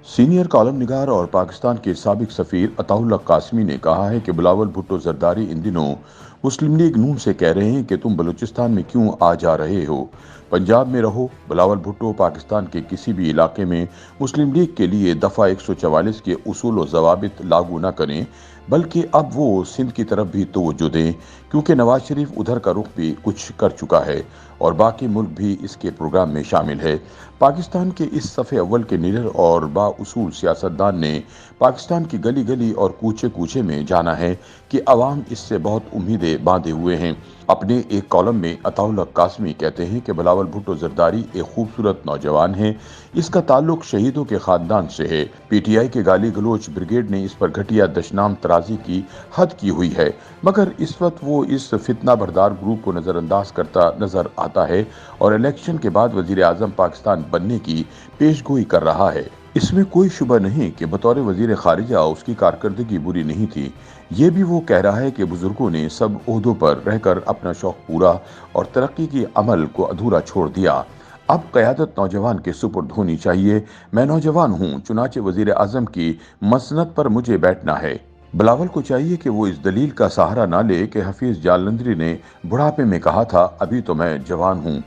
Senior column निगार और पाकिस्तान के साबिक सफीर अताउल्लाह कासमी ने कहा है कि बिलावल भुट्टो जरदारी इन दिनों मुस्लिम लीग नून से कह रहे हैं कि तुम बलूचिस्तान में क्यों आ जा रहे हो, पंजाब में रहो। बिलावल भुट्टो पाकिस्तान के किसी भी इलाके में मुस्लिम लीग के लिए दफ़ा 144 के उसूल व ज़वाबित लागू न करें, बल्कि अब वो सिंध की तरफ भी तवज्जो दें, क्योंकि नवाज शरीफ उधर का रुख भी कुछ कर चुका है और बाकी मुल्क भी इसके प्रोग्राम में शामिल है। पाकिस्तान के इस सफ़े अव्वल के निडर और बाउसूल सियासतदान ने पाकिस्तान की गली गली और कूचे कूचे में जाना है कि अवाम इससे बहुत उम्मीदें बांधे हुए हैं। अपने एक कॉलम में अताउल्लाह कासमी कहते हैं कि बिलावल भुट्टो जरदारी एक खूबसूरत नौजवान है, इसका ताल्लुक शहीदों के खानदान से है। पीटीआई के गाली गलोच ब्रिगेड ने इस पर घटिया दशनाम तराजी की हद की हुई है, मगर इस वक्त वो इस फितना बरदार ग्रुप को नज़रअंदाज करता नजर आता है और इलेक्शन के बाद वजीर आजम पाकिस्तान बनने की पेशगोई कर रहा है। इसमें कोई शुबा नहीं कि बतौर वजीर खारिजा उसकी कारकर्दगी बुरी नहीं थी। ये भी वो कह रहा है कि बुजुर्गों ने सब ओहदों पर रहकर अपना शौक पूरा और तरक्की की अमल को अधूरा छोड़ दिया। अब क़यादत नौजवान के सुपुर्द होनी चाहिए। मैं नौजवान हूँ, चुनाचे वजीर आजम की मसनद पर मुझे बैठना है। बिलावल को चाहिए कि वो इस दलील का सहारा ना ले कि हफीज जालंधरी ने बुढ़ापे में कहा था अभी तो मैं जवान हूँ।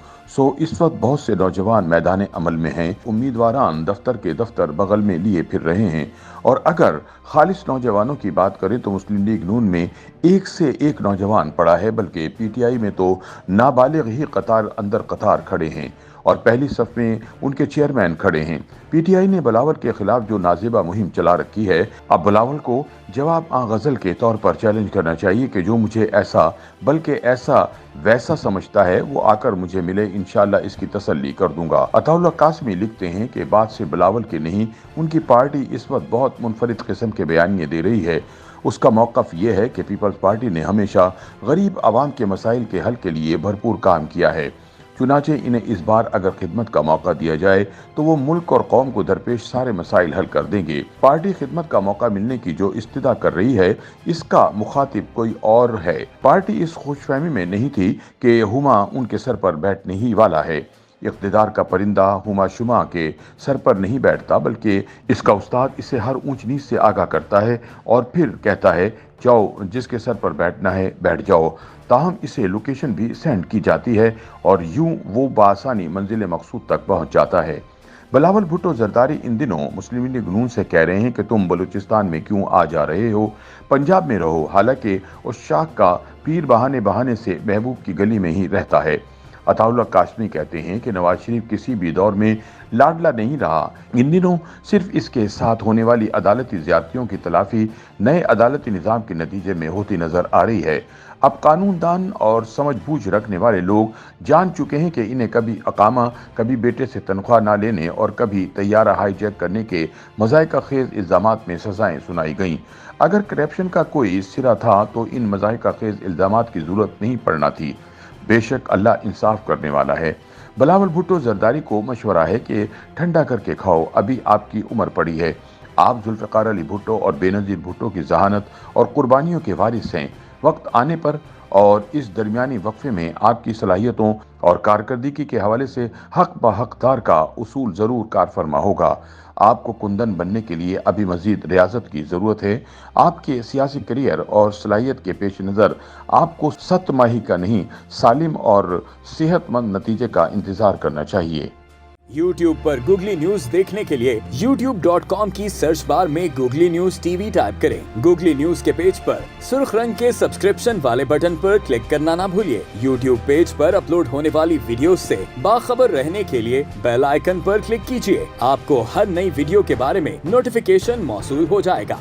इस वक्त बहुत से नौजवान मैदान अमल में हैं, उम्मीदवारान दफ्तर के दफ्तर बगल में लिए फिर रहे हैं। और अगर खालिस नौजवानों की बात करें तो मुस्लिम लीग नून में एक से एक नौजवान पड़ा है, बल्कि पीटीआई में तो नाबालिग ही कतार अंदर कतार खड़े हैं और पहली सफ में उनके चेयरमैन खड़े हैं। पीटीआई ने बिलावल के खिलाफ जो नाजिबा मुहिम चला रखी है, अब बिलावल को जवाब गजल के तौर पर चैलेंज करना चाहिए कि जो मुझे ऐसा बल्कि ऐसा वैसा समझता है वो आकर मुझे मिले, इंशाल्लाह इसकी तसल्ली कर दूंगा। अताउल्लाह कासमी लिखते हैं कि बात से बिलावल के नहीं, उनकी पार्टी इस वक्त बहुत मुनफरिद किस्म के बयानिए दे रही है। उसका मौक़िफ़ ये है कि पीपल्स पार्टी ने हमेशा गरीब आवाम के मसाइल के हल के लिए भरपूर काम किया है। चुनाचे इन्हें इस बार अगर खिदमत का मौका दिया जाए तो वो मुल्क और कौम को दरपेश सारे मसाइल हल कर देंगे। पार्टी खिदमत का मौका मिलने की जो इस्तिदा कर रही है, इसका मुखातिब कोई और है। पार्टी इस खुशफहमी में नहीं थी कि हुमा उनके सर पर बैठने ही वाला है। इक़्तिदार का परिंदा हुमा शुमा के सर पर नहीं बैठता, बल्कि इसका उस्ताद इसे हर ऊंच नीच से आगाह करता है और फिर कहता है जाओ जिसके सर पर बैठना है बैठ जाओ। ताहम इसे लोकेशन भी सेंड की जाती है और यूं वो बासानी मंजिल मकसूद तक पहुंच जाता है। बिलावल भुट्टो जरदारी इन दिनों मुस्लिम लीग नून से कह रहे हैं कि तुम बलूचिस्तान में क्यों आ जा रहे हो, पंजाब में रहो। हालांकि उस शाख का पीर बहाने बहाने से महबूब की गली में ही रहता है। अताउल्लाह कासमी कहते हैं कि नवाज शरीफ किसी भी दौर में लाडला नहीं रहा। इन दिनों सिर्फ इसके साथ होने वाली अदालती ज़्यादतियों की तलाफी नए अदालती निज़ाम के नतीजे में होती नजर आ रही है। अब कानूनदान और समझ बूझ रखने वाले लोग जान चुके हैं कि इन्हें कभी अकामा, कभी बेटे से तनख्वाह ना लेने और कभी तैयारा हाईजैक करने के मज़ाइका खेज इल्ज़ामात में सजाएं सुनाई गईं। अगर करप्शन का कोई सिरा था तो इन मज़ाइका खेज इल्ज़ामात की ज़रूरत नहीं पड़ना थी। बेशक अल्लाह इंसाफ करने वाला है। बिलावल भुट्टो जरदारी को मशवरा है कि ठंडा करके खाओ, अभी आपकी उम्र पड़ी है। आप जुल्फ़िकार अली भुट्टो और बेनज़ीर भुट्टो की जहानत और कुर्बानियों के वारिस हैं। वक्त आने पर और इस दरमियानी वक्फे में आपकी सलाहियतों और कारकर्दगी के हवाले से हक ब हकदार का उसूल ज़रूर कारफरमा होगा। आपको कुंदन बनने के लिए अभी मजीद रियाजत की ज़रूरत है। आपके सियासी करियर और सलाहियत के पेश नज़र आपको 7 माही का नहीं, सालिम और सेहतमंद नतीजे का इंतज़ार करना चाहिए। YouTube पर गूगली न्यूज देखने के लिए youtube.com की सर्च बार में गूगली न्यूज टीवी टाइप करें। गूगली न्यूज के पेज पर सुर्ख रंग के सब्सक्रिप्शन वाले बटन पर क्लिक करना ना भूलिए। YouTube पेज पर अपलोड होने वाली वीडियो से बाखबर रहने के लिए बेल आइकन पर क्लिक कीजिए। आपको हर नई वीडियो के बारे में नोटिफिकेशन मौसूल हो जाएगा।